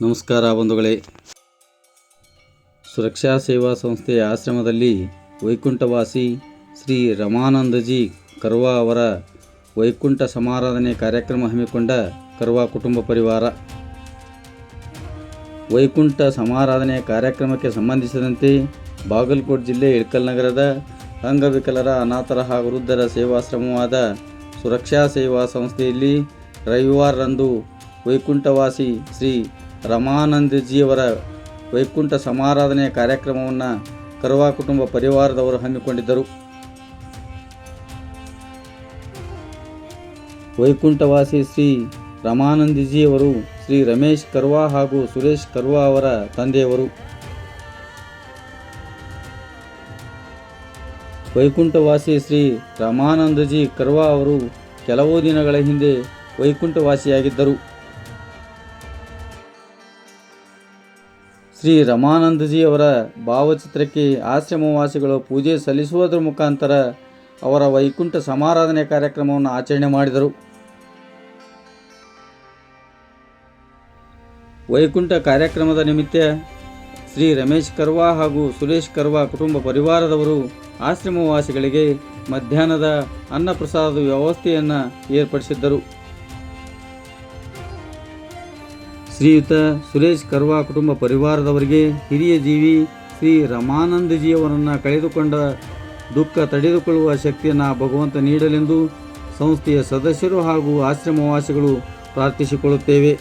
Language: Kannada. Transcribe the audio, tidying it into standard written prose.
ನಮಸ್ಕಾರ ಬಂಧುಗಳೇ. ಸುರಕ್ಷಾ ಸೇವಾ ಸಂಸ್ಥೆಯ ಆಶ್ರಮದಲ್ಲಿ ವೈಕುಂಠವಾಸಿ ಶ್ರೀ ರಮಾನಂದಜಿ ಕರ್ವಾ ಅವರ ವೈಕುಂಠ ಸಮಾರಾಧನೆ ಕಾರ್ಯಕ್ರಮ ಹಮ್ಮಿಕೊಂಡ ಕರ್ವಾ ಕುಟುಂಬ ಪರಿವಾರ. ವೈಕುಂಠ ಸಮಾರಾಧನೆ ಕಾರ್ಯಕ್ರಮಕ್ಕೆ ಸಂಬಂಧಿಸಿದಂತೆ ಬಾಗಲಕೋಟೆ ಜಿಲ್ಲೆ ಇಳಕಲ್ ನಗರದ ಅಂಗವಿಕಲರ, ಅನಾಥರ ಹಾಗೂ ವೃದ್ಧರ ಸೇವಾಶ್ರಮವಾದ ಸುರಕ್ಷಾ ಸೇವಾ ಸಂಸ್ಥೆಯಲ್ಲಿ ರವಿವಾರರಂದು ವೈಕುಂಠವಾಸಿ ಶ್ರೀ ರಮಾನಂದಜಿಯವರ ವೈಕುಂಠ ಸಮಾರಾಧನೆಯ ಕಾರ್ಯಕ್ರಮವನ್ನು ಕರ್ವಾ ಕುಟುಂಬ ಪರಿವಾರದವರು ಹಮ್ಮಿಕೊಂಡಿದ್ದರು. ವೈಕುಂಠವಾಸಿ ಶ್ರೀ ರಮಾನಂದಜಿಯವರು ಶ್ರೀ ರಮೇಶ್ ಕರ್ವಾ ಹಾಗೂ ಸುರೇಶ್ ಕರ್ವಾ ಅವರ ತಂದೆಯವರು. ವೈಕುಂಠವಾಸಿ ಶ್ರೀ ರಮಾನಂದಜಿ ಕರ್ವಾ ಅವರು ಕೆಲವು ದಿನಗಳ ಹಿಂದೆ ವೈಕುಂಠವಾಸಿಯಾಗಿದ್ದರು. ಶ್ರೀ ರಮಾನಂದಜಿಯವರ ಭಾವಚಿತ್ರಕ್ಕೆ ಆಶ್ರಮವಾಸಿಗಳು ಪೂಜೆ ಸಲ್ಲಿಸುವುದರ ಮುಖಾಂತರ ಅವರ ವೈಕುಂಠ ಸಮಾರಾಧನೆ ಕಾರ್ಯಕ್ರಮವನ್ನು ಆಚರಣೆ ಮಾಡಿದರು. ವೈಕುಂಠ ಕಾರ್ಯಕ್ರಮದ ನಿಮಿತ್ತ ಶ್ರೀ ರಮೇಶ್ ಕರ್ವಾ ಹಾಗೂ ಸುರೇಶ್ ಕರ್ವಾ ಕುಟುಂಬ ಪರಿವಾರದವರು ಆಶ್ರಮವಾಸಿಗಳಿಗೆ ಮಧ್ಯಾಹ್ನದ ಅನ್ನಪ್ರಸಾದದ ವ್ಯವಸ್ಥೆಯನ್ನು ಏರ್ಪಡಿಸಿದ್ದರು. ಶ್ರೀಯುತ ಸುರೇಶ್ ಕರ್ವಾ ಕುಟುಂಬ ಪರಿವಾರದವರಿಗೆ ಹಿರಿಯ ಜೀವಿ ಶ್ರೀ ರಮಾನಂದಜಿಯವರನ್ನು ಕಳೆದುಕೊಂಡ ದುಃಖ ತಡೆದುಕೊಳ್ಳುವ ಶಕ್ತಿಯನ್ನು ಭಗವಂತ ನೀಡಲೆಂದು ಸಂಸ್ಥೆಯ ಸದಸ್ಯರು ಹಾಗೂ ಆಶ್ರಮವಾಸಿಗಳು ಪ್ರಾರ್ಥಿಸಿಕೊಳ್ಳುತ್ತೇವೆ.